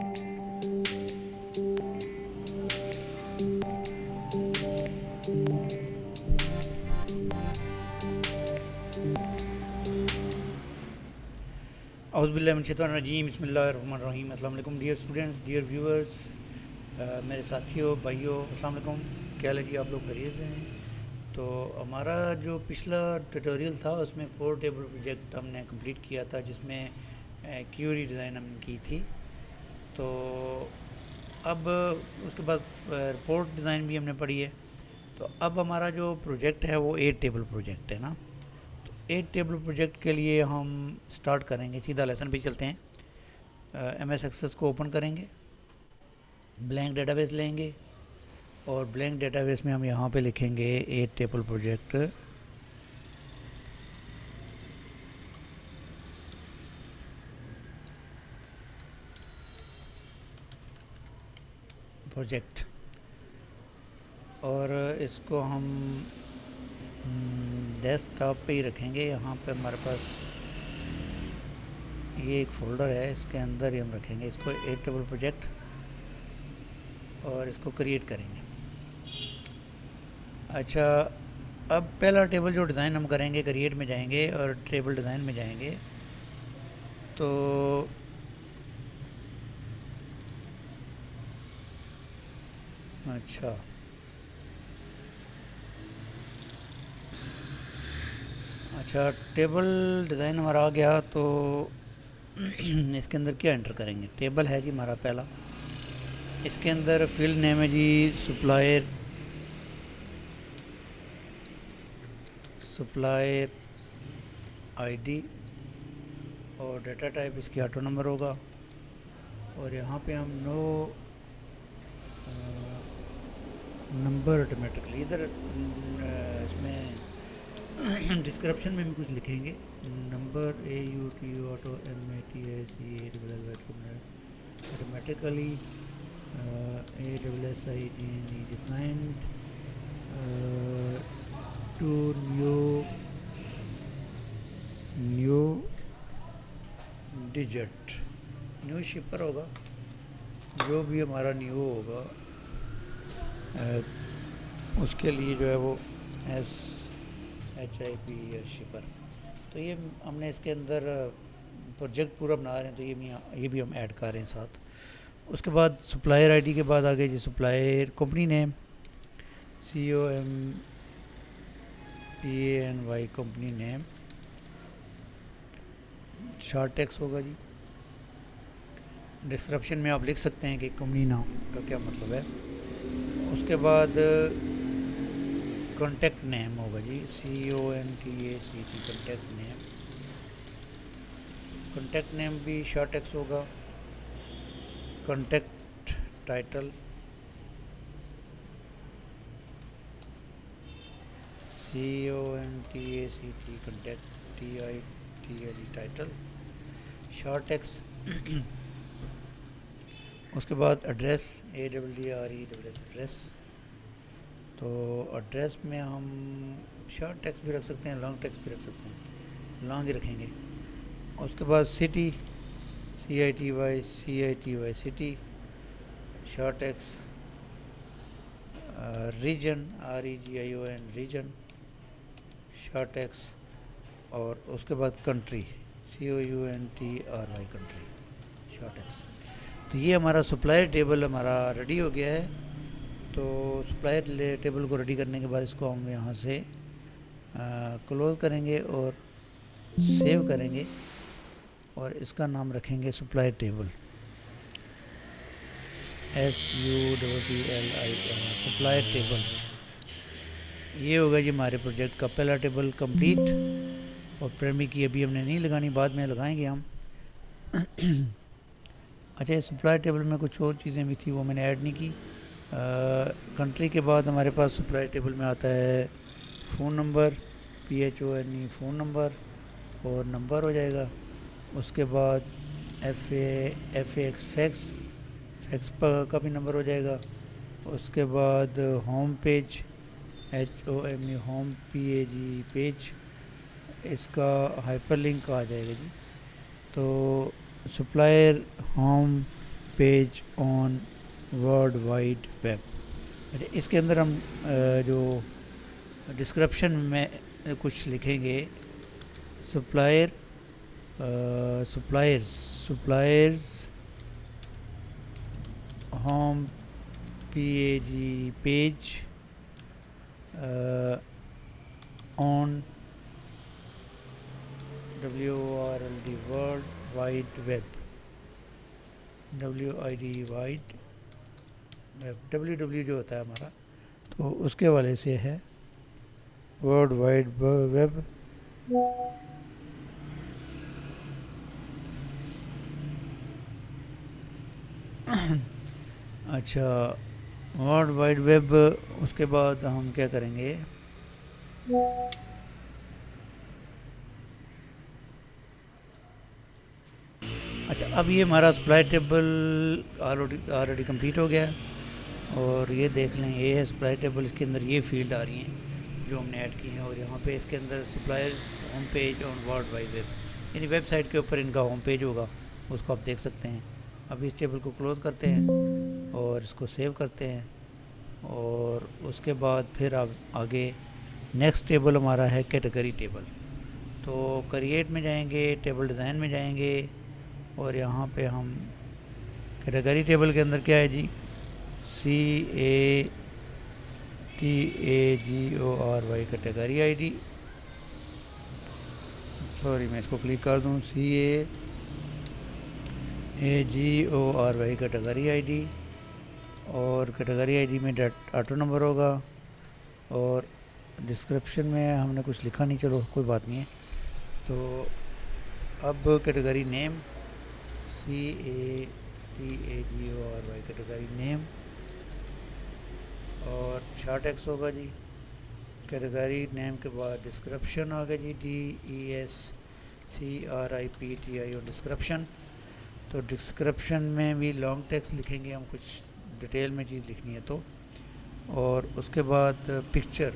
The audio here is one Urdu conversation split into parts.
اعوذ باللہ من الشیطان الرجیم، بسم اللہ الرحمن الرحیم۔ السلام علیکم ڈیئر اسٹوڈنٹس، ڈیئر ویورز، میرے ساتھیوں، بھائیوں، السلام علیکم۔ کیا حال ہے جی؟ آپ لوگ خیریت سے ہیں؟ تو ہمارا جو پچھلا ٹیوٹوریل تھا اس میں 4 ٹیبل پروجیکٹ ہم نے کمپلیٹ کیا تھا، جس میں کیوری ڈیزائن ہم نے کی تھی۔ تو اب اس کے بعد رپورٹ ڈیزائن بھی ہم نے پڑھی ہے۔ تو اب ہمارا جو پروجیکٹ ہے وہ 8 ٹیبل پروجیکٹ ہے نا۔ 8 ٹیبل پروجیکٹ کے لیے ہم سٹارٹ کریں گے، سیدھا لیسن پہ چلتے ہیں۔ ایم ایس ایکسس کو اوپن کریں گے، بلینک ڈیٹا بیس لیں گے، اور بلینک ڈیٹا بیس میں ہم یہاں پہ لکھیں گے 8 ٹیبل پروجیکٹ اور اس کو ہم ڈیسک ٹاپ پہ ہی رکھیں گے۔ یہاں پہ ہمارے پاس یہ ایک فولڈر ہے، اس کے اندر ہی ہم رکھیں گے اس کو 8 ٹیبل پروجیکٹ، اور اس کو کریٹ کریں گے۔ اچھا، اب پہلا ٹیبل جو ڈیزائن ہم کریں گے، کریٹ میں جائیں گے اور ٹیبل ڈیزائن میں جائیں گے۔ تو اچھا ٹیبل ڈیزائن ہمارا آ گیا، تو اس کے اندر کیا انٹر کریں گے؟ ٹیبل ہے جی ہمارا پہلا، اس کے اندر فیلڈ نیم ہے جی سپلائر آئی ڈی، اور ڈیٹا ٹائپ اس کی آٹو نمبر ہوگا، اور یہاں پہ ہم نو نمبر آٹومیٹکلی ادھر اس میں ڈسکرپشن میں بھی کچھ لکھیں گے۔ Number AUTO auto MATICA automatically ASSIGNE designed to new digit, new shipper ہوگا، جو بھی ہمارا نیو ہوگا اس کے لیے جو ہے وہ SHIP یا شپر۔ تو یہ ہم نے اس کے اندر پروجیکٹ پورا بنا رہے ہیں، تو یہ بھی ہم ایڈ کر رہے ہیں ساتھ۔ اس کے بعد سپلائر آئی ڈی کے بعد آگے جی سپلائر کمپنی نیم COMPANY company name, short text ہوگا جی۔ ڈسکرپشن میں آپ لکھ سکتے ہیں کہ کمپنی نام کا کیا مطلب ہے۔ اس کے بعد کانٹیکٹ نیم ہوگا جی CONTACT contact name. Contact name بھی شارٹ ٹیکس ہوگا۔ Contact title CONTACT contact TITLE title, short text. اس کے بعد ایڈریس ADDRESS ایڈریس۔ تو ایڈریس میں ہم شارٹ ٹیکس بھی رکھ سکتے ہیں، لانگ ٹیکس بھی رکھ سکتے ہیں، لانگ ہی رکھیں گے۔ اس کے بعد city CITY city, short text. Region REGION region, short text. اور اس کے بعد country COUNTRY country, short text. تو یہ ہمارا سپلائر ٹیبل ہمارا ریڈی ہو گیا ہے۔ تو سپلائر ٹیبل کو ریڈی کرنے کے بعد اس کو ہم یہاں سے کلوز کریں گے اور سیو کریں گے، اور اس کا نام رکھیں گے supplier table SUPPLI supplier table. یہ ہوگا جی ہمارے پروجیکٹ کا پہلا ٹیبل کمپلیٹ، اور پرائمری کی ابھی ہم نے نہیں لگانی، بعد میں لگائیں گے ہم۔ اچھا، اس سپلائر ٹیبل میں کچھ اور چیزیں بھی تھیں، وہ میں نے ایڈ نہیں کی۔ کنٹری کے بعد ہمارے پاس سپلائر ٹیبل میں آتا ہے phone number PHONE phone number, اور نمبر ہو جائے گا۔ اس کے بعد فیکس کا بھی نمبر ہو جائے گا۔ اس کے بعد home page HOME home page, اس کا ہائپر لنک آ جائے گا جی۔ تو supplier home page on world wide web. اچھا اس کے اندر ہم جو ڈسکرپشن میں کچھ لکھیں گے. Suppliers home page on WORLD world wide web. WID WW جو ہوتا ہے ہمارا تو اس کے حوالے سے ہے ورلڈ وائڈ ویب. اچھا ورلڈ وائڈ ویب. اس کے بعد ہم کیا کریں گے, اچھا اب یہ ہمارا سپلائی ٹیبل آلریڈی کمپلیٹ ہو گیا اور یہ دیکھ لیں یہ ہے سپلائی ٹیبل. اس کے اندر یہ فیلڈ آ رہی ہیں جو ہم نے ایڈ کی ہیں اور یہاں پہ اس کے اندر suppliers home page on world wide web یعنی ویب سائٹ کے اوپر ان کا ہوم پیج ہوگا, اس کو آپ دیکھ سکتے ہیں. اب اس ٹیبل کو کلوز کرتے ہیں اور اس کو سیو کرتے ہیں اور اس کے بعد پھر اب آگے نیکسٹ ٹیبل ہمارا ہے کیٹیگری ٹیبل. تو کریٹ میں جائیں گے, ٹیبل ڈیزائن میں جائیں گے اور یہاں پہ ہم کیٹیگری ٹیبل کے اندر کیا ہے جی CATAGORY category I D. Sorry میں اس کو کلک کر دوں CAAGORY کیٹیگری آئی ڈی اور کیٹیگری آئی ڈی میں آٹو نمبر ہوگا اور ڈسکرپشن میں ہم نے کچھ لکھا نہیں, چلو کوئی بات نہیں ہے. تو اب کیٹیگری نیم CATAGORY کیٹیگری نیم اور شارٹ ایکس ہوگا جی. کیٹیگری نیم کے بعد ڈسکرپشن آگا جی DESCRIPTI اور ڈسکرپشن. تو ڈسکرپشن میں بھی لانگ ٹیکسٹ لکھیں گے ہم, کچھ ڈیٹیل میں چیز لکھنی ہے تو. اور اس کے بعد پکچر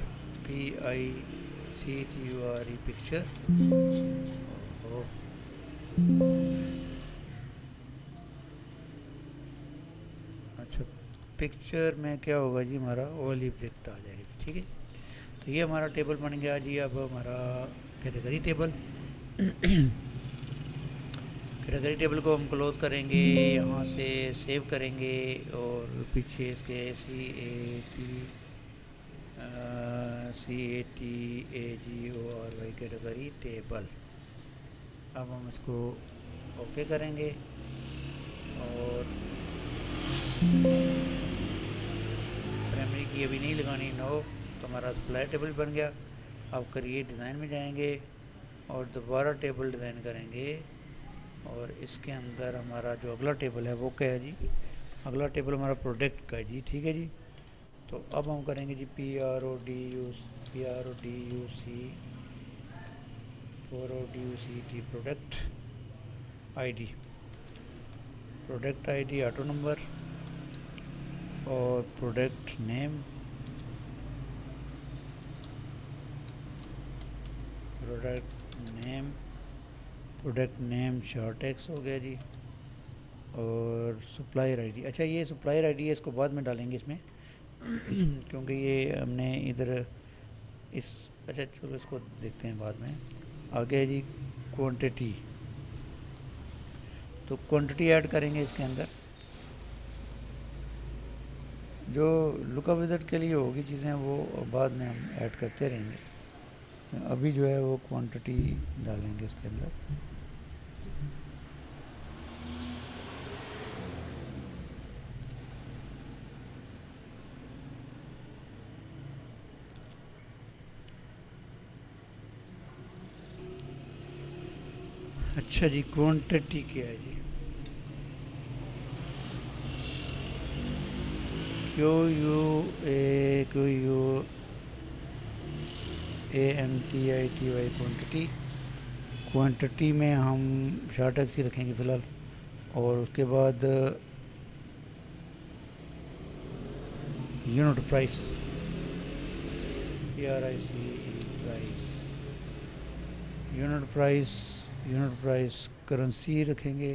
PICTURE پکچر. اچھا پکچر میں کیا ہوگا جی ہمارا اولیبجیکٹ آ جائے گا جی, ٹھیک ہے. تو یہ ہمارا ٹیبل بن گیا جی. اب ہمارا کیٹیگری ٹیبل کیٹیگری ٹیبل کو ہم کلوز کریں گے, یہاں سے سیو کریں گے اور پیچھے اس کے CATAGORY کیٹیگری ٹیبل. اب ہم اس کو اوکے کریں گے اور پرائمری کی ابھی نہیں لگانی نو. تو ہمارا سپلائی ٹیبل بن گیا. اب کریٹ ڈیزائن میں جائیں گے اور دوبارہ ٹیبل ڈیزائن کریں گے اور اس کے اندر ہمارا جو اگلا ٹیبل ہے وہ کیا ہے جی, اگلا ٹیبل ہمارا پروڈکٹ کا ہے جی, ٹھیک ہے جی. تو اب ہم کریں گے جی PRODUCT product I D auto number اور پروڈکٹ نیم شارٹ ایکس ہو گیا جی. اور سپلائر آئی ڈی, اچھا یہ سپلائر آئی ڈی ہے اس کو بعد میں ڈالیں گے اس میں کیونکہ یہ ہم نے ادھر اچھا چلو اس کو دیکھتے ہیں بعد میں. آگے جی کوانٹٹی, تو کوانٹٹی ایڈ کریں گے اس کے اندر. جو لک اپ وزٹ کے لیے ہوگی چیزیں وہ بعد میں ہم ایڈ کرتے رہیں گے, ابھی جو ہے وہ کوانٹٹی ڈالیں گے اس کے اندر. اچھا جی کوانٹٹی کیا ہے جی, QUANTITY. کوانٹٹی میں ہم شارٹ ایکس ہی رکھیں گے فی الحال. اور اس کے بعد unit price unit price currency رکھیں گے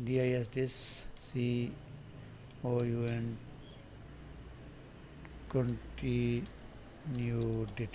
DISCOUNT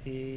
CUSTMER,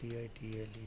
TITLE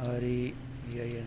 REGIN,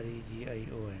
REGION।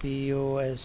POS,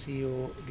COD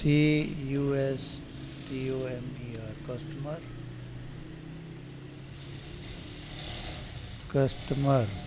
CUSTOMER,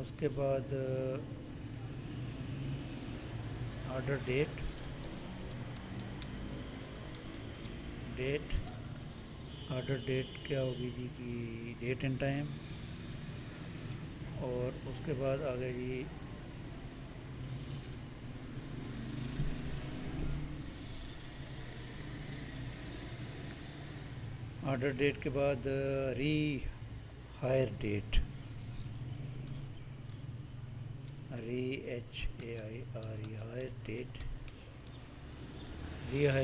اس کے بعد آرڈر ڈیٹ آرڈر ڈیٹ کیا ہوگی جی کہ ڈیٹ اینڈ ٹائم، اور اس کے بعد آ گئے جی آرڈر ڈیٹ کے بعد ری ہائر ڈیٹ، ہائر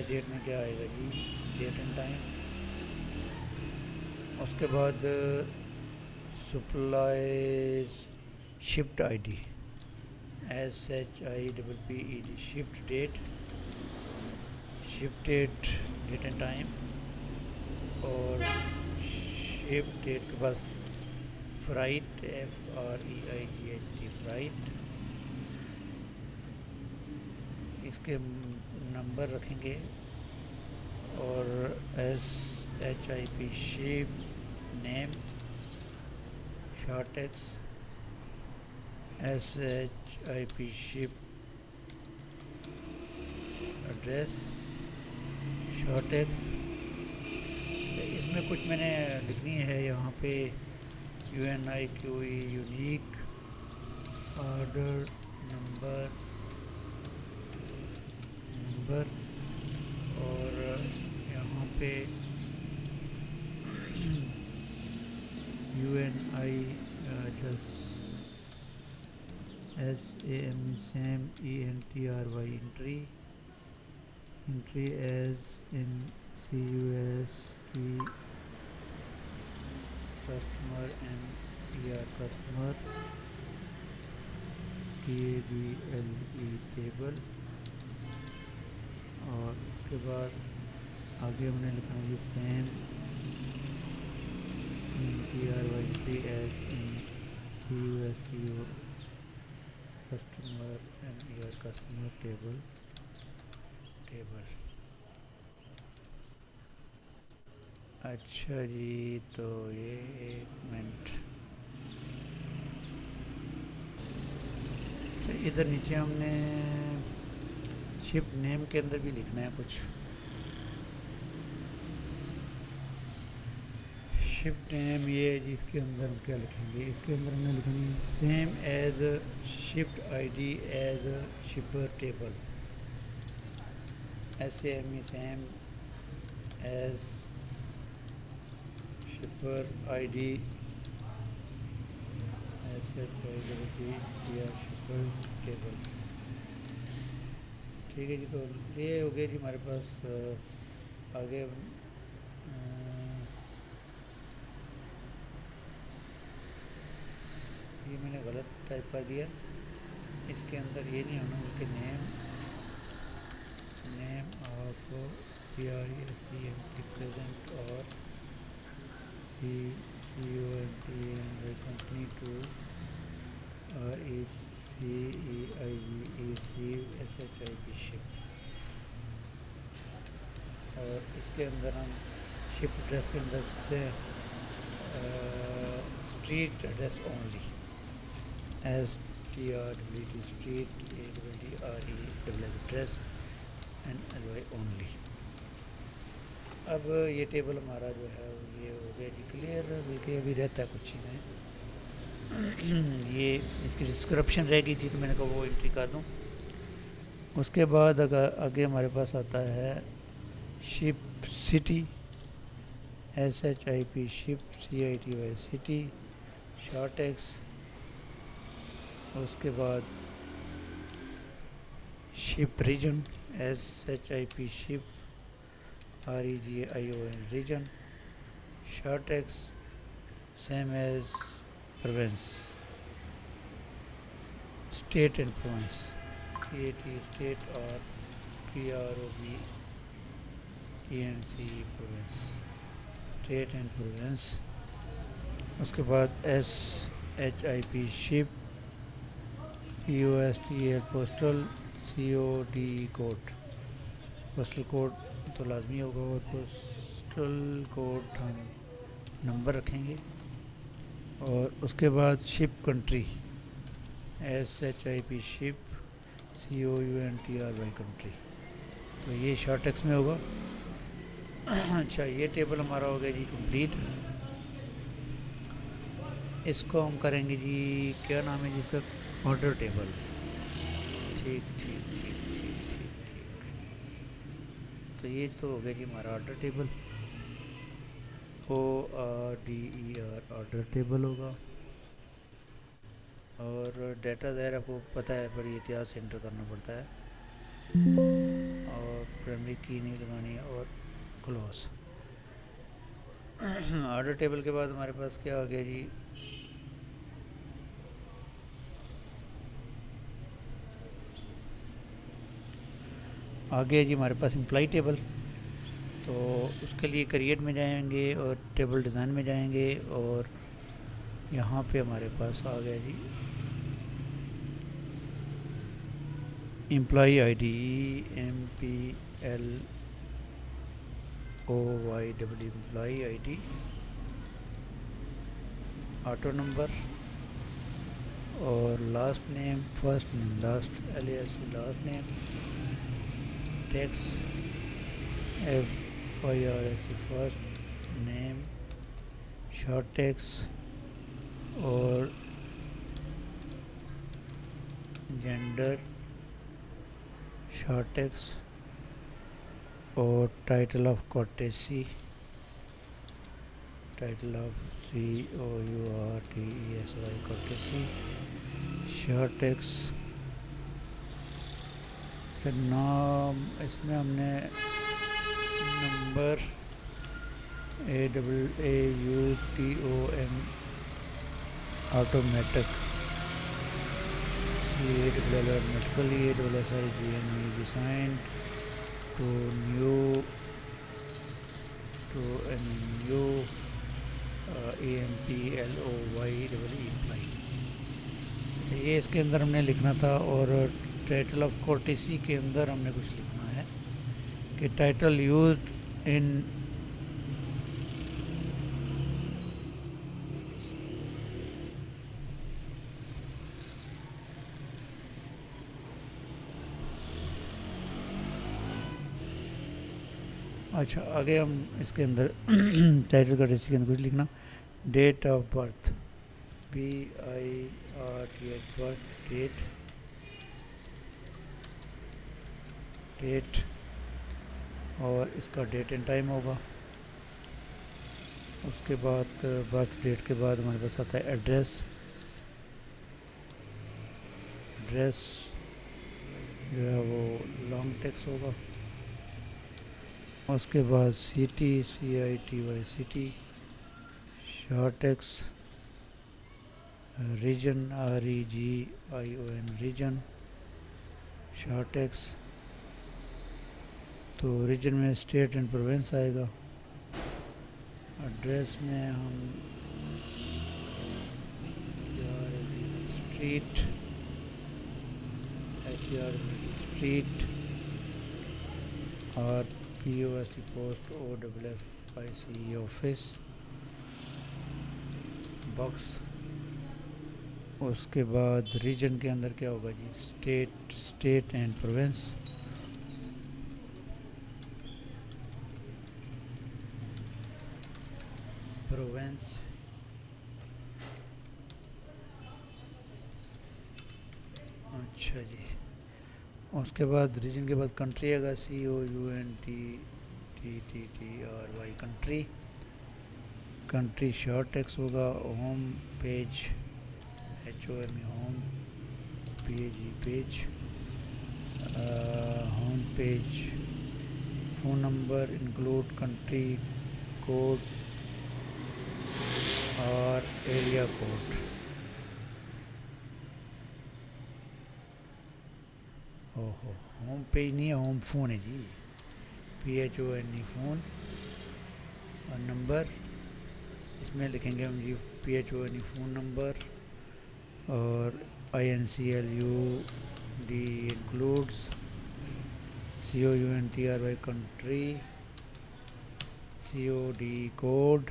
ڈیٹ میں کیا آئے گا جی ڈیٹ اینڈ ٹائم، اس کے بعد supplies shipped I D SHIPPED shipped date date and time, اور شپ ڈیٹ کے بعد فرائٹ FREIGHT فرائٹ، اس کے نمبر رکھیں گے، اور SHIP شپ نیم شارٹ ٹیکس SHIP شپ ایڈریس شارٹ ٹیکس۔ اس میں کچھ میں نے لکھنی ہے یہاں پہ UNIQE یونیک آرڈر نمبر، اور یہاں پہ UNI SAM ENTRY entry as in CUST customer customer TABLE table، اور اس کے بعد آگے ہم نے لکھنا ہے same entry as in CUST customer customer table۔ اچھا جی، تو یہ ایک منٹ، ادھر نیچے ہم نے شپ نیم کے اندر بھی لکھنا ہے کچھ، شپ نیم یہ ہے جی، اس کے اندر ہم کیا لکھیں گے، اس کے اندر ہم نے لکھنی same as shipped ID as shipper table, SAME same as shipper ID SHIPPED یا شپر ٹیبل۔ ٹھیک ہے جی، تو یہ ہو گیا جی ہمارے پاس۔ آگے یہ میں نے غلط ٹائپ کر دیا، اس کے اندر یہ نہیں ہونا بلکہ نیم آف PRESENT پریزنٹ اور CONTENT company to RECEIVE SHIP ship, اور اس کے اندر ہم شپ ایڈریس کے اندر سے street address only STREET street address LY only. اب یہ ٹیبل ہمارا جو ہے یہ ہو گیا جی کلیئر، بلکہ ابھی رہتا ہے کچھ چیزیں، یہ اس کی ڈسکرپشن رہ گئی تھی تو میں نے کہا وہ انٹری کر دوں۔ اس کے بعد اگر آگے ہمارے پاس آتا ہے ship city SHIP ship CITY city short text, اس کے بعد ship region SHIP ship REGION region short text, same as province state and province TAT state اور PROVENC province state and province. اس کے بعد SHIP ship POSTL postal COD code, postal code تو لازمی ہوگا، اور پوسٹل کوڈ ہم نمبر رکھیں گے، اور اس کے بعد شپ کنٹری SHIP شپ COUNTRY کنٹری. تو یہ شارٹ ٹیکس میں ہوگا. اچھا یہ ٹیبل ہمارا ہو گیا جی کمپلیٹ. اس کو ہم کریں گے جی کیا نام ہے جی اس کا آرڈر ٹیبل. ٹھیک ٹھیک ٹھیک ٹھیک ٹھیک ٹھیک. تو یہ تو ہو گیا جی ہمارا order table. ORDER order table ہوگا. اور ڈیٹا ظاہر آپ کو پتہ ہے بڑی احتیاط سے انٹر کرنا پڑتا ہے, اور پرائمری کی نہیں لگانی ہے. اور کلوز. آرڈر ٹیبل کے بعد ہمارے پاس کیا آ گیا جی, آ گیا جی ہمارے پاس امپلائی ٹیبل. تو اس کے لیے کریٹ میں جائیں گے اور ٹیبل ڈیزائن میں جائیں گے, اور یہاں پہ ہمارے پاس آ گیا جی employee I D EMPLOY employee I D, auto number, اور last name first name last last name, text FIRST first name, short text, اور جینڈر شارٹ ٹیکس, اور title of courtesy, title of COURTESY courtesy, short text. نام اس میں ہم نے number AAAUTOM automatically SIGNE design to new EMPLOY employee. یہ اس کے اندر ہم نے لکھنا تھا. اور ٹائٹل آف کورٹیسی کے اندر ہم نے کچھ لکھنا ہے کہ ٹائٹل یوزڈ ان اچھا آگے ہم اس کے اندر ٹائٹل کورٹیسی کے اندر کچھ لکھنا. Date of birth BIRTH birth date, اور اس کا ڈیٹ اینڈ ٹائم ہوگا. اس کے بعد برتھ ڈیٹ کے بعد ہمارے پاس آتا ہے ایڈریس جو ہے وہ لانگ ٹیکس ہوگا. اس کے بعد CITY city, short text, region REGION region, short text. تو ریجن میں اسٹیٹ اینڈ پروونس آئے گا. ایڈریس میں ہم اسٹریٹ اور POST post OFFICE office box. اس کے بعد ریجن کے اندر کیا ہوگا جی اسٹیٹ اینڈ پروونس. اچھا جی. اس کے بعد ریجن کے بعد کنٹری آئے گا COUNTTTRY کنٹری. شارٹ ٹیکس ہوگا home page HOME home page, home page. Phone number include country code اور ایریا کوڈ. ہوم پیج نہیں ہے, ہوم فون ہے جی, PHONE فون. اور نمبر اس میں لکھیں گے ہم جی PHONE فون نمبر, اور INCLUD includes COUNTRY country, COD code,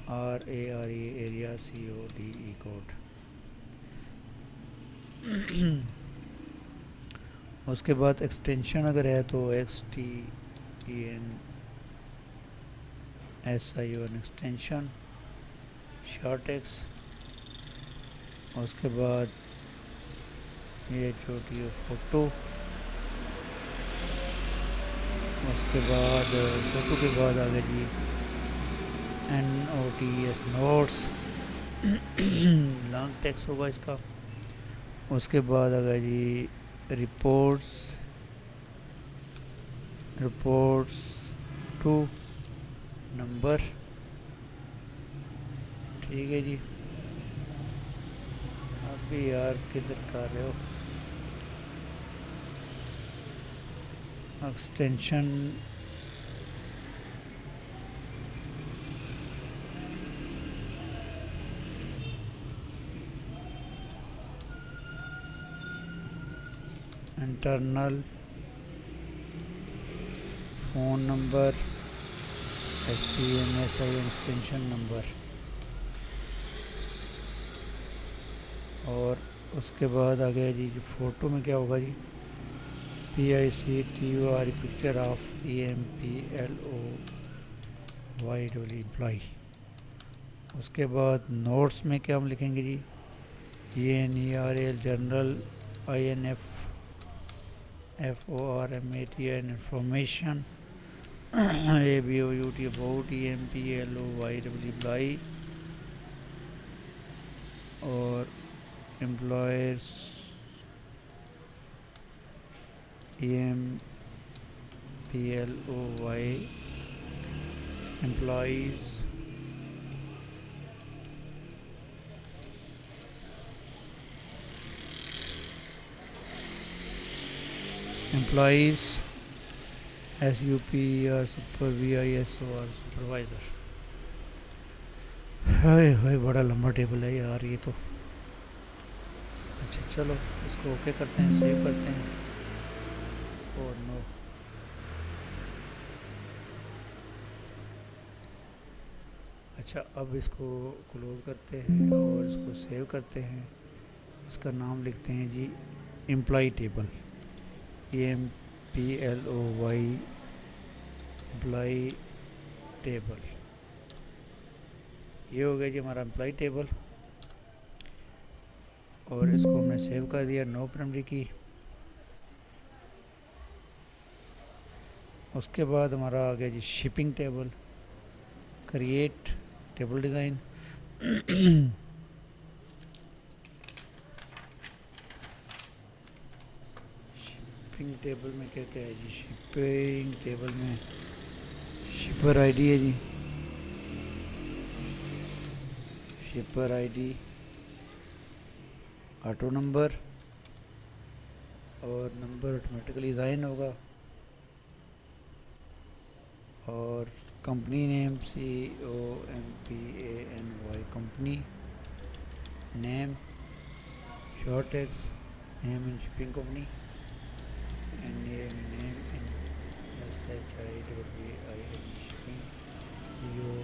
RARE area, CODE code. اس کے بعد ایکسٹینشن اگر ہے تو X T E N S آئی او این ایکسٹینشن شارٹ ایکس. اس کے بعد یہ چھوٹی فوٹو. اس کے بعد فوٹو کے بعد آگے جی N O T S notes long text ہوگا اس کا. اس کے بعد آگے جی رپورٹس ٹو نمبر. ٹھیک ہے جی. اب بھی یار کدھر کر رہے ہو. Extension internal phone number S T M S I extension number. اور اس کے بعد آگے جی فوٹو میں کیا ہوگا جی P I C T O R picture of E M P L O Y double employee. اس کے بعد نوٹس میں کیا ہم لکھیں گے جی E N E R L general I N F F O R M A T N information A B O U T about E M P L O Y double employee. اور employers E M P L O Y employees S U P R super V I S O R supervisor. ہائے ہائے بڑا لمبا ٹیبل ہے یار یہ تو. اچھا چلو اس کو اوکے کرتے ہیں, سیو کرتے ہیں. اور نو اچھا اب اس کو کلوز کرتے ہیں اور اس کو سیو کرتے ہیں. اس کا نام لکھتے ہیں جی employee table E M P L O Y employee table. یہ ہو گیا جی ہمارا امپلائی ٹیبل. اور اس کو ہم نے سیو کر دیا نو پرائمری کی. اس کے بعد ہمارا آ گیا جی shipping table. Create table design. Shipping table میں کیا کیا ہے جی شپنگ ٹیبل میں شپر آئی ڈی ہے جی shipper I D auto number اور نمبر آٹومیٹکلی اسائن ہوگا. اور company name C O M P A N Y company name short X name in shipping company N name in S H I double B I N shipping C O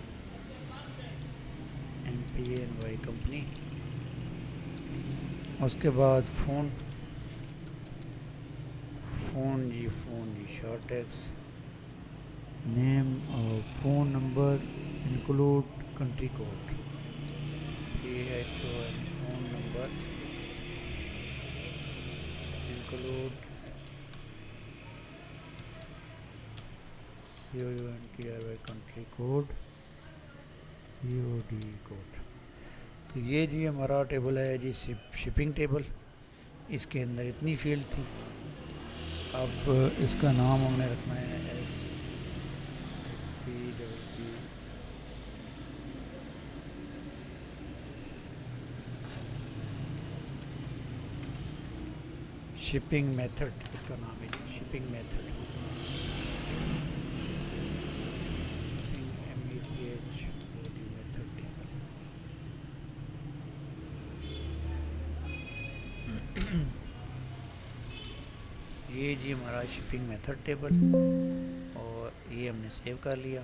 M P A N Y company. اس کے بعد فون جی شارٹ ایکس نیم اور phone number include country code P H O N phone number include C O U N T R Y country code C O D code. تو یہ جی ہمارا ٹیبل ہے جی شپنگ ٹیبل. اس کے اندر اتنی فیلڈ تھی. اب اس کا نام ہم نے رکھنا ہے S P double P shipping method. اس کا نام ہے جی shipping method. Shipping M E T H O D method table. یہ جی ہمارا شپنگ میتھڈ ٹیبل اور یہ ہم نے سیو کر لیا.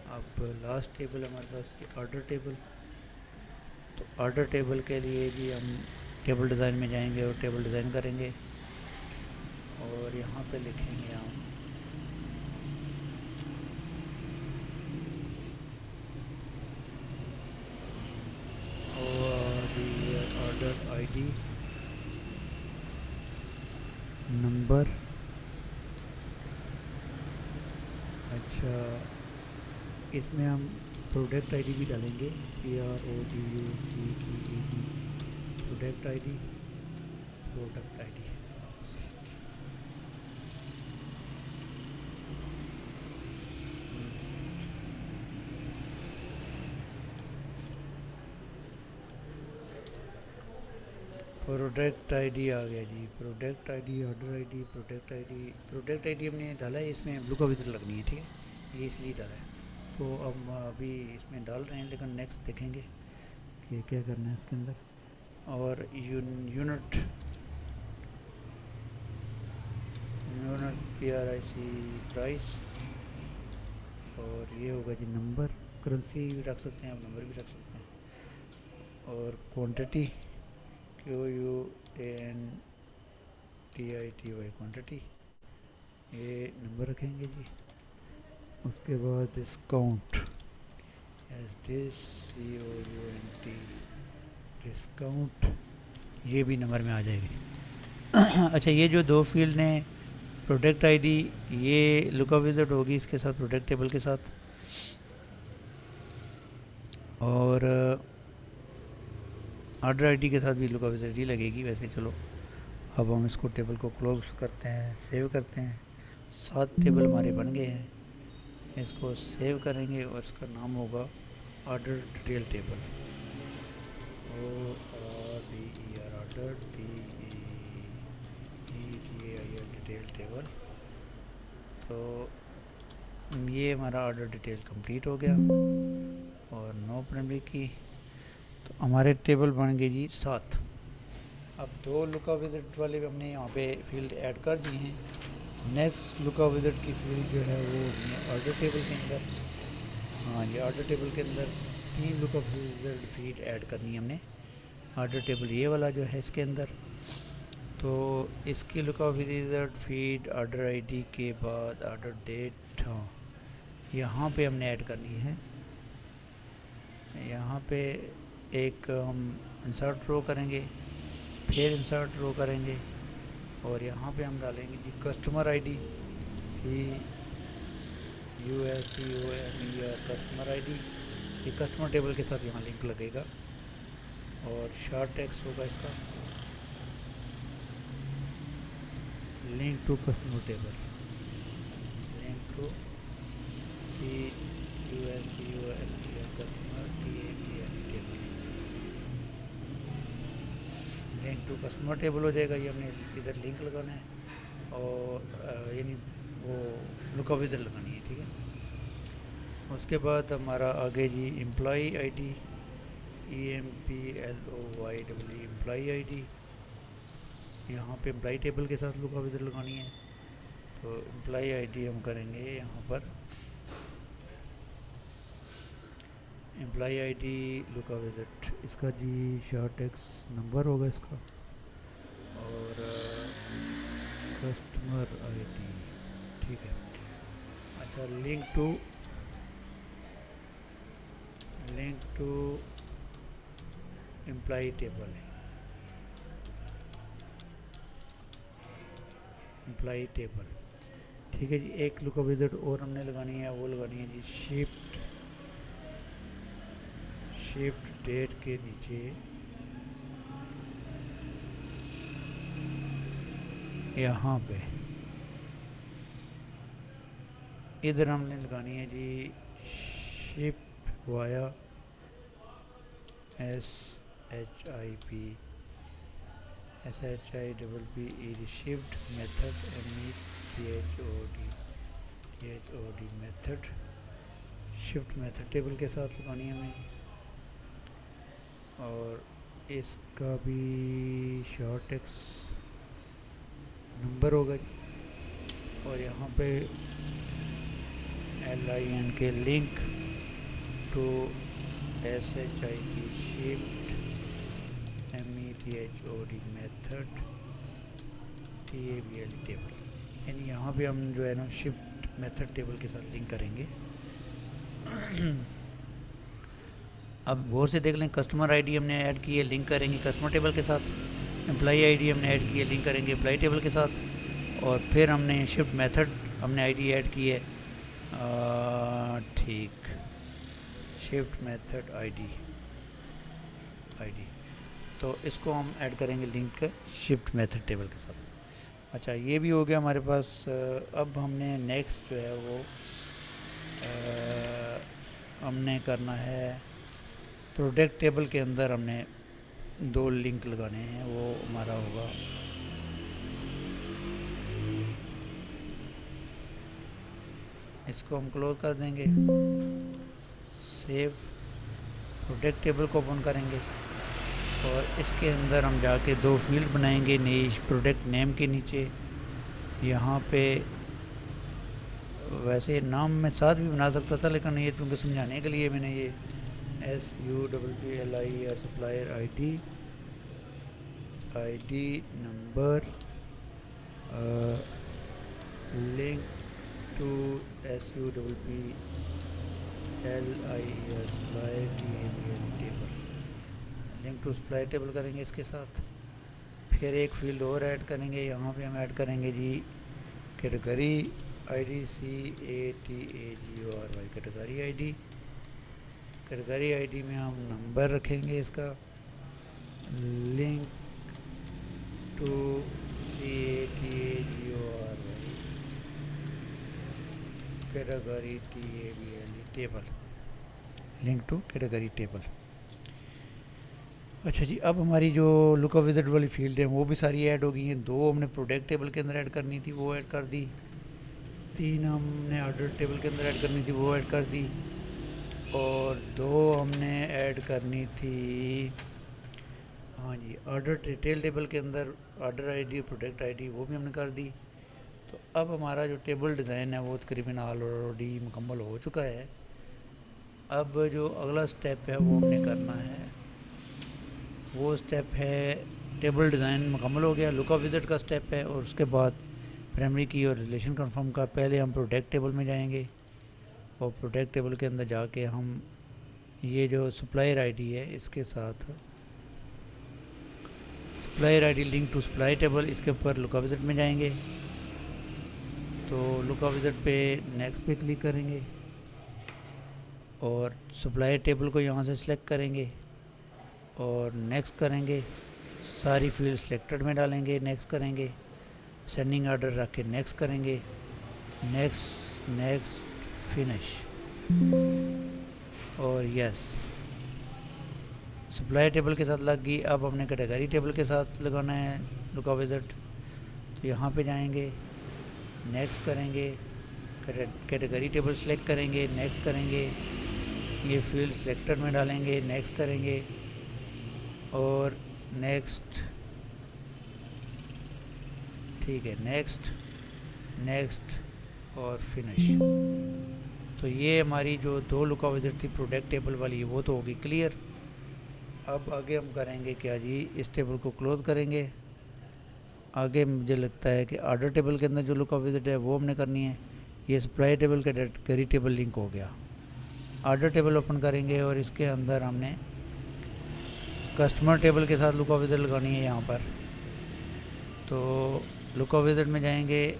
اب لاسٹ ٹیبل ہمارے پاس یہ آرڈر ٹیبل. تو آرڈر ٹیبل کے لیے جی ہم ٹیبل ڈیزائن میں جائیں گے اور ٹیبل ڈیزائن کریں گے، اور یہاں پہ لکھیں گے ہم آرڈر آئی ڈی نمبر. اچھا، اس میں ہم پروڈکٹ آئی ڈی بھی ڈالیں گے، PRODUCTED، product I D, product I D. Product I D آ گیا جی، product I D, order I D, product I D. Product I D ہم نے ڈالا ہے، اس میں بلو کا وزٹ لگنی ہے، ٹھیک ہے، یہ اس لیے ڈالا ہے. تو اب ابھی اس میں ڈال رہے ہیں، لیکن نیکسٹ دیکھیں گے کہ کیا کرنا ہے اس کے اندر. اور یونٹ PRIC پرائس، اور یہ ہوگا جی نمبر. کرنسی بھی رکھ سکتے ہیں، آپ نمبر بھی رکھ سکتے ہیں. اور کوانٹٹی QUANTITY، کوانٹٹی، یہ نمبر رکھیں گے جی. اس کے بعد ڈسکاؤنٹ، DISCOUNT، ڈسکاؤنٹ، یہ بھی نمبر میں آ جائے گی. اچھا، یہ جو دو فیلڈ ہیں، پروڈکٹ آئی ڈی، یہ لک اپ وزٹ ہوگی اس کے ساتھ، پروڈکٹ ٹیبل کے ساتھ. اور آرڈر آئی ڈی کے ساتھ بھی لک اپ وزٹ ہی لگے گی ویسے. چلو اب ہم اس کو ٹیبل کو کلوز کرتے ہیں، سیو کرتے ہیں. 7 ٹیبل ہمارے بن گئے ہیں. اس کو سیو کریں گے اور اس کا نام ہوگا order detail table. Order detail table. تو یہ ہمارا آرڈر ڈیٹیل کمپلیٹ ہو گیا، اور نو پرائمری کی. تو ہمارے ٹیبل بن گئے جی 7. اب 2 لک اپ وزٹ والے ہم نے یہاں پہ فیلڈ ایڈ کر دیے ہیں. نیکسٹ لک اپ وزٹ کی فیلڈ جو ہے وہ ہوگی آرڈر ٹیبل کے اندر. ہاں جی، آرڈر ٹیبل کے اندر 3 لک اپ وزٹ فیلڈ ایڈ کرنی ہے ہم نے. آرڈر ٹیبل یہ والا جو ہے اس کے اندر، تو اس کی look up wizard field order I D کے بعد آرڈر ڈیٹ، ہاں یہاں پہ ہم نے ایڈ کرنی ہے. یہاں پہ ایک ہم انسرٹ رو کریں گے، پھر انسرٹ رو کریں گے، اور یہاں پہ ہم ڈالیں گے جی customer I D, CUSTOMER، customer I D. یہ کسٹمر ٹیبل کے ساتھ یہاں لنک لگے گا، اور شارٹ ٹیکسٹ ہوگا اس کا link to customer table, link to CUSTOMER customer table. Link to customer table ہو جائے گا. یہ ہم نے ادھر لنک لگانا ہے، اور یعنی وہ لک اپ وزٹ لگانی ہے، ٹھیک ہے. اس کے بعد ہمارا آگے جی employee I D, EMPLOY، employee I D. یہاں پہ امپلائی ٹیبل کے ساتھ لک اپ وزٹ لگانی ہے. تو امپلائی آئی ڈی ہم کریں گے یہاں پر employee I D look up wizard. اس کا جی شارٹ ٹیکسٹ نمبر ہوگا اس کا، اور کسٹمر آئی ڈی، ٹھیک ہے. اچھا، لنک ٹو امپلائی ٹیبل ہے، امپلائی ٹیبل، ٹھیک ہے جی. ایک لک اپ وزٹ اور ہم نے لگانی ہے، وہ لگانی ہے جی شفٹ ڈیٹ کے نیچے یہاں پہ ادھر ہم نے لگانی ہے جی شپ وایا SHIPPED shift method METHOD method. Shift method table کے ساتھ لگانی ہے ہمیں. اور اس کا بھی شارٹ ٹیکسٹ نمبر ہوگا جی. اور یہاں پہ LIN کے link to SHIP shift METHOD THOD method TABL table, یعنی یہاں پہ ہم جو ہے نا شفٹ میتھڈ ٹیبل کے ساتھ لنک کریں گے۔ اب غور سے دیکھ لیں، کسٹمر آئی ڈی ہم نے ایڈ کی ہے، لنک کریں گے کسٹمر ٹیبل کے ساتھ۔ امپلائی آئی ڈی ہم نے ایڈ کی ہے، لنک کریں گے امپلائی ٹیبل کے ساتھ۔ اور پھر ہم نے شفٹ میتھڈ ہم نے آئی ڈی ایڈ کی ہے، ٹھیک، شفٹ میتھڈ آئی ڈی تو اس کو ہم ایڈ کریں گے لنک شفٹ میتھڈ ٹیبل کے ساتھ۔ اچھا، یہ بھی ہو گیا ہمارے پاس۔ اب ہم نے نیکسٹ جو ہے وہ ہم نے کرنا ہے پروڈکٹ ٹیبل کے اندر ہم نے 2 لنک لگانے ہیں، وہ ہمارا ہوگا اس کو ہم کلوز کر دیں گے، سیو پروڈکٹ ٹیبل کو اوپن کریں گے، اور اس کے اندر ہم جا کے 2 فیلڈ بنائیں گے نیش پروڈکٹ نیم کے نیچے۔ یہاں پہ ویسے نام میں ساتھ بھی بنا سکتا تھا، لیکن یہ چونکہ سمجھانے کے لیے میں نے یہ SUPPLI اور supplier I D number link to SUPPLI اور supplier TABL table, link to supplier table کریں گے اس کے ساتھ۔ پھر ایک فیلڈ اور ایڈ کریں گے، یہاں پہ ہم ایڈ کریں گے جی category I D CATAGORY category I D. Category I D میں ہم نمبر رکھیں گے اس کا، link to CATAGORY category TABL table, link to category table. اچھا جی، اب ہماری جو لک اپ وزٹ والی فیلڈ ہیں وہ بھی ساری ایڈ ہو گئی ہیں۔ 2 ہم نے پروڈکٹ ٹیبل کے اندر ایڈ کرنی تھی، وہ ایڈ کر دی۔ 3 ہم نے آرڈر ٹیبل کے اندر ایڈ کرنی تھی، وہ ایڈ کر دی۔ اور 2 ہم نے ایڈ کرنی تھی، ہاں جی، آرڈر ڈیٹیل ٹیبل کے اندر order I D product I D, وہ بھی ہم نے کر دی۔ تو اب ہمارا جو ٹیبل ڈیزائن ہے وہ تقریباً آلریڈی مکمل ہو چکا ہے۔ اب جو اگلا سٹیپ ہے وہ ہم نے کرنا ہے، وہ سٹیپ ہے ٹیبل ڈیزائن مکمل ہو گیا، لک اپ وزٹ کا سٹیپ ہے، اور اس کے بعد پرائمری کی اور ریلیشن کنفرم کا۔ پہلے ہم پروڈکٹ ٹیبل میں جائیں گے، اور پروڈکٹ ٹیبل کے اندر جا کے ہم یہ جو سپلائر آئی ڈی ہے اس کے ساتھ supplier I D link to supply table, اس کے اوپر لک اپ وزٹ میں جائیں گے۔ تو لک اپ وزٹ پہ نیکسٹ پہ کلک کریں گے، اور سپلائر ٹیبل کو یہاں سے سلیکٹ کریں گے اور نیکسٹ کریں گے، ساری فیلڈ سلیکٹڈ میں ڈالیں گے، نیکسٹ کریں گے، سینڈنگ آرڈر رکھ کے نیکسٹ کریں گے، نیکسٹ فنش، اور یس سپلائی ٹیبل کے ساتھ لگ گئی۔ اب ہم نے کیٹیگری ٹیبل کے ساتھ لگانا ہے لک اپ وزٹ، تو یہاں پہ جائیں گے، نیکسٹ کریں گے، کیٹیگری ٹیبل سلیکٹ کریں گے، نیکسٹ کریں گے، یہ فیلڈ سلیکٹڈ میں ڈالیں گے، نیکسٹ کریں گے، اور نیکسٹ، ٹھیک ہے، نیکسٹ اور فنش۔ تو یہ ہماری جو 2 لک اپ وزٹ تھی پروڈکٹ ٹیبل والی، وہ تو ہوگی کلیئر۔ اب آگے ہم کریں گے کیا جی، اس ٹیبل کو کلوز کریں گے۔ آگے مجھے لگتا ہے کہ آرڈر ٹیبل کے اندر جو لک اپ وزٹ ہے وہ ہم نے کرنی ہے۔ یہ سپلائی ٹیبل کا کیٹیگری ٹیبل لنک ہو گیا۔ آرڈر ٹیبل اوپن کریں گے، اور اس کے اندر ہم نے کسٹمر ٹیبل کے ساتھ لک اپ وزٹ لگانی ہے یہاں پر۔ تو لک اپ وزٹ میں جائیں گے،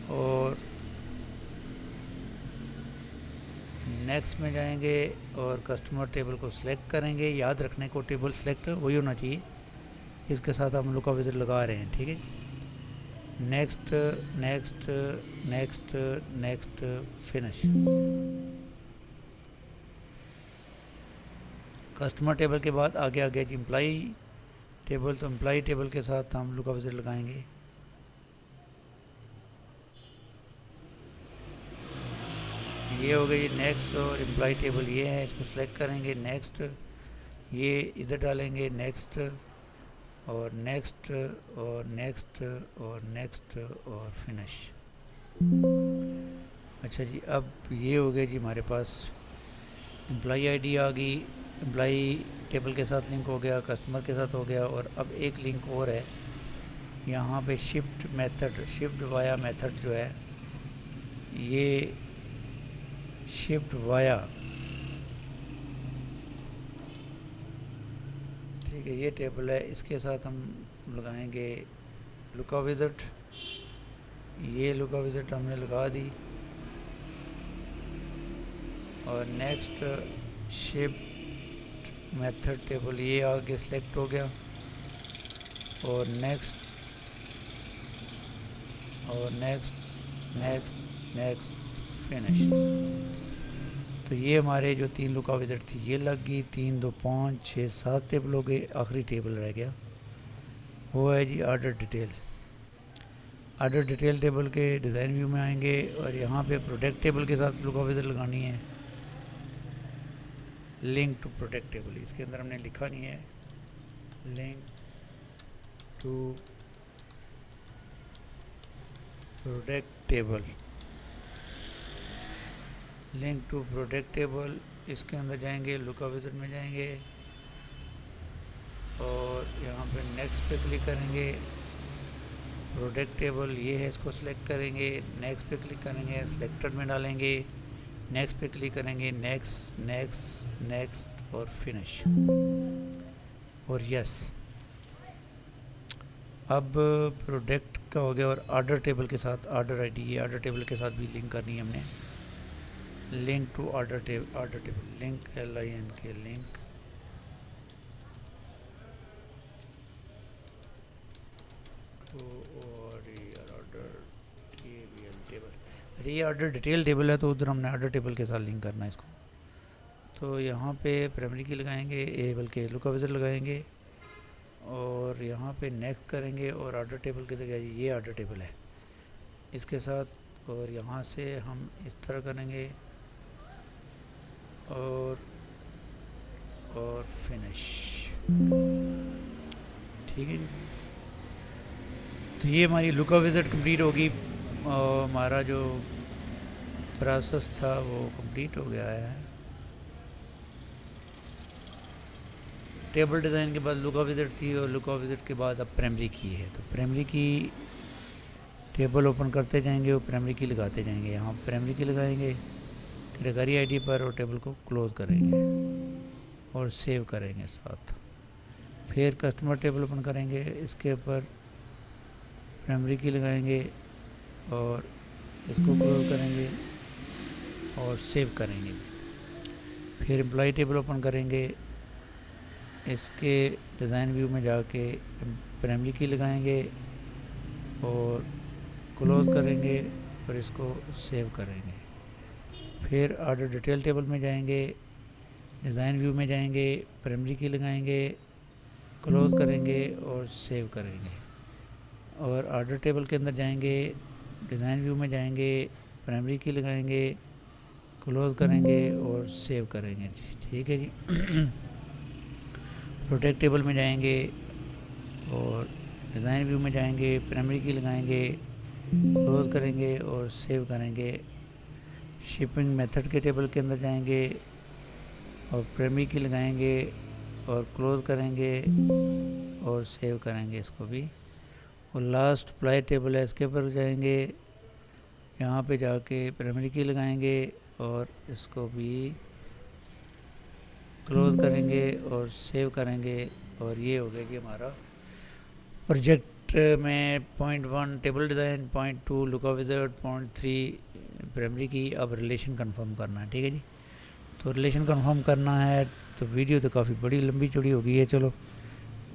اور نیکسٹ میں جائیں گے، اور کسٹمر ٹیبل کو سلیکٹ کریں گے۔ یاد رکھنے کو ٹیبل سلیکٹ وہی ہونا چاہیے اس کے ساتھ ہم لک اپ وزٹ لگا رہے ہیں، ٹھیک ہے جی۔ Next finish. کسٹمر ٹیبل کے بعد آگے جی امپلائی ٹیبل، تو امپلائی ٹیبل کے ساتھ ہم لک اپ وزٹ لگائیں گے۔ یہ ہو گئی نیکسٹ، اور امپلائی ٹیبل یہ ہے، اس کو سلیکٹ کریں گے، نیکسٹ، یہ ادھر ڈالیں گے، نیکسٹ اور نیکسٹ اور نیکسٹ اور نیکسٹ اور فنش۔ اچھا جی، اب یہ ہو گیا جی ہمارے پاس امپلائی آئی ڈی آ گئی، امپلائی ٹیبل کے ساتھ لنک ہو گیا، کسٹمر کے ساتھ ہو گیا، اور اب ایک لنک اور ہے یہاں پہ شفٹ میتھڈ، شفٹ وایا میتھڈ جو ہے، یہ شفٹ وایا، ٹھیک ہے، یہ ٹیبل ہے، اس کے ساتھ ہم لگائیں گے لکا وزٹ، یہ لکا وزٹ ہم نے لگا دی، اور نیکسٹ شفٹ میتھڈ ٹیبل یہ آگے سلیکٹ ہو گیا، اور نیکسٹ اور نیکسٹ نیکسٹ نیکسٹ فنش۔ تو یہ ہمارے جو 3 لکا وزٹ تھی یہ لگ گئی، 3 2 5 6 7 ٹیبل ہو گئے، آخری ٹیبل رہ گیا وہ ہے جی order detail. Order detail table کے ڈیزائن ویو میں آئیں گے، اور یہاں پہ پروڈکٹ ٹیبل کے ساتھ لکا وزٹ لگانی ہے، لنک ٹو پروڈکٹ ٹیبل، اس کے اندر ہم نے لکھا نہیں ہے link to product table, link to product table, اس کے اندر جائیں گے، لکا وزٹ میں جائیں گے، اور یہاں پہ نیکسٹ پہ کلک کریں گے، پروڈکٹ ٹیبل یہ ہے، اس کو سلیکٹ کریں گے، نیکسٹ پہ کلک کریں گے، سلیکٹڈ میں ڈالیں گے، نیکسٹ پہ کلک کریں گے، نیکسٹ نیکسٹ نیکسٹ اور فنش، اور یس۔ اب پروڈکٹ کا ہو گیا، اور آرڈر ٹیبل کے ساتھ آرڈر آئی ڈی، یہ آرڈر ٹیبل کے ساتھ بھی لنک کرنی ہے ہم نے، link to order table, link LINK، link to order table, یہ آرڈر ڈیٹیل ٹیبل ہے، تو ادھر ہم نے آرڈر ٹیبل کے ساتھ لنک کرنا ہے اس کو، تو یہاں پہ پرائمری کی لگائیں گے، بلکہ لکا وزٹ لگائیں گے، اور یہاں پہ نیکسٹ کریں گے، اور آرڈر ٹیبل کی جگہ یہ آرڈر ٹیبل ہے اس کے ساتھ، اور یہاں سے ہم اس طرح کریں گے، اور فنش، ٹھیک ہے جی۔ تو یہ ہماری لکا وزٹ کمپلیٹ ہوگی، اور ہمارا جو پروسیس تھا وہ کمپلیٹ ہو گیا ہے۔ ٹیبل ڈیزائن کے بعد لکا وزٹ تھی، اور لکا وزٹ کے بعد اب پرائمری کی ہے، تو پرائمری کی ٹیبل اوپن کرتے جائیں گے، اور پرائمری کی لگاتے جائیں گے، یہاں پرائمری کی لگائیں گے کیٹیگری آئی ڈی پر، اور ٹیبل کو کلوز کریں گے اور سیو کریں گے ساتھ، پھر کسٹمر ٹیبل اوپن کریں گے، اس کے اوپر پرائمری کی لگائیں گے، اور اس کو کلوز کریں گے اور سیو کریں گے، پھر امپلائی ٹیبل اوپن کریں گے، اس کے ڈیزائن ویو میں جا کے پرائمری کی لگائیں گے اور کلوز کریں گے، اور اس کو سیو کریں گے، پھر آرڈر ڈیٹیل ٹیبل میں جائیں گے، ڈیزائن ویو میں جائیں گے، پرائمری کی لگائیں گے، کلوز کریں گے اور سیو کریں گے، اور آرڈر ٹیبل کے اندر جائیں گے، ڈیزائن ویو میں جائیں گے، پرائمری کی لگائیں گے، کلوز کریں گے اور سیو کریں گے جی، ٹھیک ہے جی۔ پروڈکٹ ٹیبل میں جائیں گے، اور ڈیزائن ویو میں جائیں گے، پرائمری کی لگائیں گے، کلوز کریں گے اور سیو کریں گے، شپنگ میتھڈ کے ٹیبل کے اندر جائیں گے، اور پرائمری کی لگائیں گے اور کلوز کریں گے اور سیو کریں گے اس کو بھی، اور لاسٹ اپلائی ٹیبل ہے، اس کے اوپر جائیں گے، یہاں پہ جا کے پرائمری کی لگائیں گے اور اس کو بھی کلوز کریں گے اور سیو کریں گے، اور یہ ہو گیا کہ ہمارا پروجیکٹ میں 0.1 ٹیبل ڈیزائن، 0.2 لکا وزٹ، 0.3 پرائمری کی۔ اب ریلیشن کنفرم کرنا ہے، ٹھیک ہے جی۔ تو ریلیشن کنفرم کرنا ہے، تو ویڈیو تو کافی بڑی لمبی چوڑی ہو گئی ہے، چلو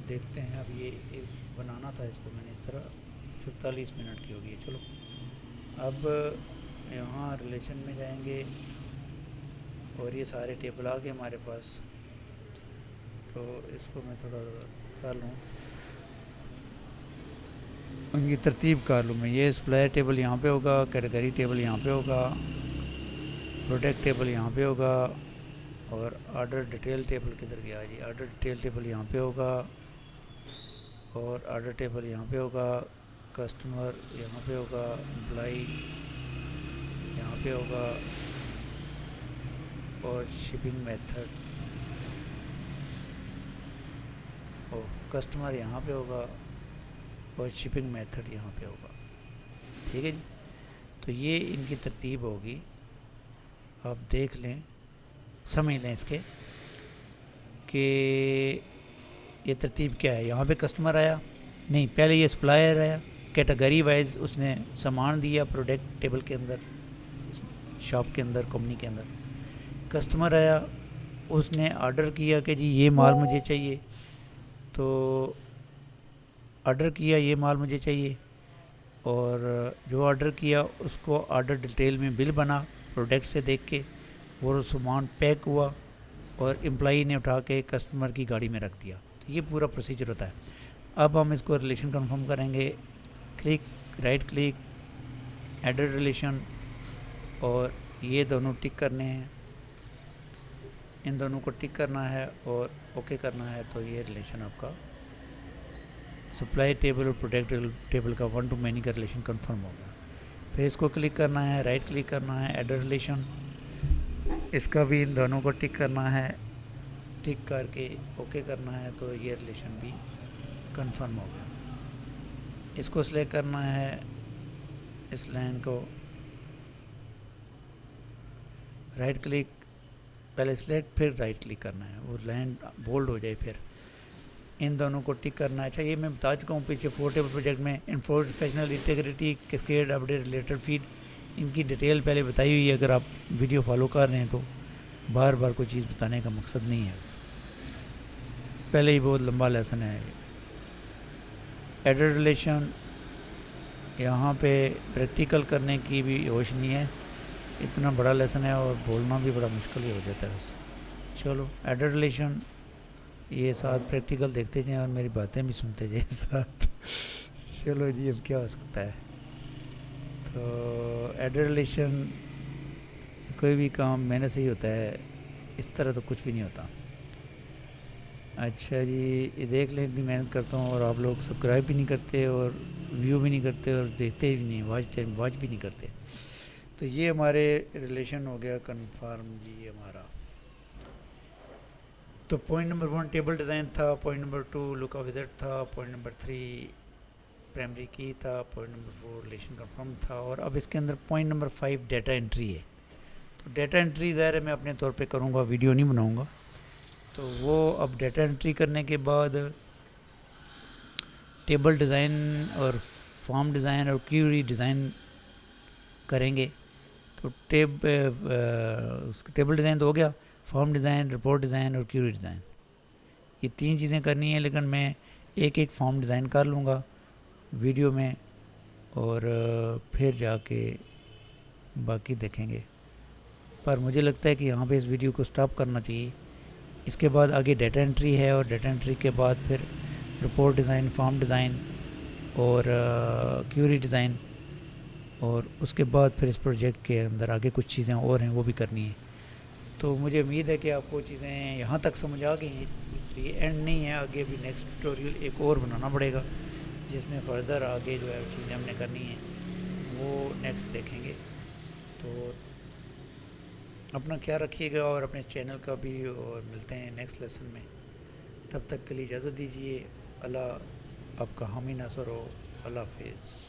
دیکھتے ہیں۔ اب یہ ایک بنانا تھا، اس کو میں نے اس طرح 44 منٹ کی ہوگی ہے، چلو اب یہاں ریلیشن میں جائیں گے، اور یہ سارے ٹیبل آ گئے ہمارے پاس، تو اس کو میں تھوڑا کر لوں، ان کی ترتیب کر لوں میں۔ یہ سپلائر ٹیبل یہاں پہ ہوگا، کیٹیگری ٹیبل یہاں پہ ہوگا، پروڈکٹ ٹیبل یہاں پہ ہوگا، اور آرڈر ڈیٹیل ٹیبل کدھر گیا جی؟ آرڈر ڈیٹیل ٹیبل یہاں پہ ہوگا، اور آرڈر ٹیبل یہاں پہ ہوگا، کسٹمر یہاں پہ ہوگا، امپلائی یہاں پہ ہوگا، اور شپنگ میتھڈ اور کسٹمر یہاں پہ ہوگا اور شپنگ میتھڈ یہاں پہ ہوگا. ٹھیک ہے جی. تو یہ ان کی ترتیب ہوگی, آپ دیکھ لیں, سمجھ لیں اس کے کہ یہ ترتیب کیا ہے. یہاں پہ کسٹمر آیا نہیں, پہلے یہ سپلائر آیا, کیٹیگری وائز اس نے سامان دیا پروڈکٹ ٹیبل کے اندر, شاپ کے اندر, کمپنی کے اندر. کسٹمر آیا, اس نے آرڈر کیا کہ جی یہ مال مجھے چاہیے, تو آرڈر کیا یہ مال مجھے چاہیے, اور جو آرڈر کیا اس کو آرڈر ڈیٹیل میں بل بنا پروڈکٹ سے دیکھ کے, وہ سامان پیک ہوا اور امپلائی نے اٹھا کے کسٹمر کی گاڑی میں رکھ دیا. تو یہ پورا پروسیجر ہوتا ہے. اب ہم اس کو ریلیشن کنفرم کریں گے. Click, right click, adder relation, اور یہ دونوں ٹک کرنے ہیں, ان دونوں کو ٹک کرنا ہے اور اوکے کرنا ہے. تو یہ ریلیشن آپ کا سپلائی ٹیبل اور پروڈکٹ ٹیبل کا 1 to many کا ریلیشن کنفرم ہوگا. پھر اس کو کلک کرنا ہے, رائٹ کلک کرنا ہے, ایڈر ریلیشن, اس کا بھی ان دونوں کو ٹک کرنا ہے, ٹک کر کے اوکے کرنا ہے. تو یہ ریلیشن بھی کنفرم ہو گیا. اس کو سلیکٹ کرنا ہے, اس لائن کو رائٹ کلک, پہلے سلیکٹ پھر رائٹ کلک کرنا ہے, وہ لائن بولڈ ہو جائے. پھر ان دونوں کو ٹک کرنا ہے. اچھا, یہ میں بتا چکا ہوں پیچھے 4 ٹیبل پروجیکٹ میں informational integrity, cascade, update, related field, ان کی ڈیٹیل پہلے بتائی ہوئی ہے. اگر آپ ویڈیو فالو کر رہے ہیں تو بار بار کوئی چیز بتانے کا مقصد نہیں ہے, پہلے ہی بہت لمبا لیسن ہے. ایڈر ریلیشن, یہاں پہ پریکٹیکل کرنے کی بھی ہوش نہیں ہے, اتنا بڑا لیسن ہے اور بولنا بھی بڑا مشکل ہی ہو جاتا ہے بس. چلو, ایڈر ریلیشن یہ ساتھ پریکٹیکل دیکھتے جائیں اور میری باتیں بھی سنتے جائیں ساتھ. چلو جی, اب کیا ہو سکتا ہے. تو ایڈر ریلیشن, کوئی بھی کام محنت سے ہی ہوتا ہے, اس طرح تو کچھ بھی نہیں ہوتا. اچھا جی, یہ دیکھ لیں اتنی محنت کرتا ہوں اور آپ لوگ سبسکرائب بھی نہیں کرتے اور ویو بھی نہیں کرتے اور دیکھتے بھی نہیں, واچ بھی نہیں کرتے. تو یہ ہمارے ریلیشن ہو گیا کنفرم جی ہمارا. تو پوائنٹ نمبر 1 ٹیبل ڈیزائن تھا, point number 2 look of visit تھا, پوائنٹ نمبر 3 پرائمری کی تھا, پوائنٹ نمبر 4 ریلیشن کنفرم تھا, اور اب اس کے اندر پوائنٹ نمبر 5 ڈیٹا انٹری ہے. تو ڈیٹا انٹری ظاہر ہے میں اپنے طور پہ کروں گا, ویڈیو نہیں بناؤں گا. تو وہ اب ڈیٹا انٹری کرنے کے بعد ٹیبل ڈیزائن اور فارم ڈیزائن اور کیوری ڈیزائن کریں گے. تو ٹیبل ڈیزائن تو ہو گیا, فارم ڈیزائن, رپورٹ ڈیزائن اور کیوری ڈیزائن, یہ 3 چیزیں کرنی ہیں. لیکن میں ایک فارم ڈیزائن کر لوں گا ویڈیو میں, اور پھر جا کے باقی دیکھیں گے. پر مجھے لگتا ہے کہ یہاں پہ اس ویڈیو کو سٹاپ کرنا چاہیے. اس کے بعد آگے ڈیٹا انٹری ہے, اور ڈیٹا انٹری کے بعد پھر رپورٹ ڈیزائن, فارم ڈیزائن اور کیوری ڈیزائن, اور اس کے بعد پھر اس پروجیکٹ کے اندر آگے کچھ چیزیں اور ہیں وہ بھی کرنی ہیں. تو مجھے امید ہے کہ آپ کو چیزیں یہاں تک سمجھ آ گئی ہیں. تو یہ اینڈ نہیں ہے, آگے بھی نیکسٹ ٹیوٹوریل ایک اور بنانا پڑے گا, جس میں فردر آگے جو ہے چیزیں ہم نے کرنی ہیں وہ نیکسٹ دیکھیں گے. تو اپنا خیال رکھیے گا اور اپنے چینل کا بھی, اور ملتے ہیں نیکسٹ لیسن میں. تب تک کے لیے اجازت دیجیے. اللہ آپ کا حامی ناصر ہو. اللہ حافظ.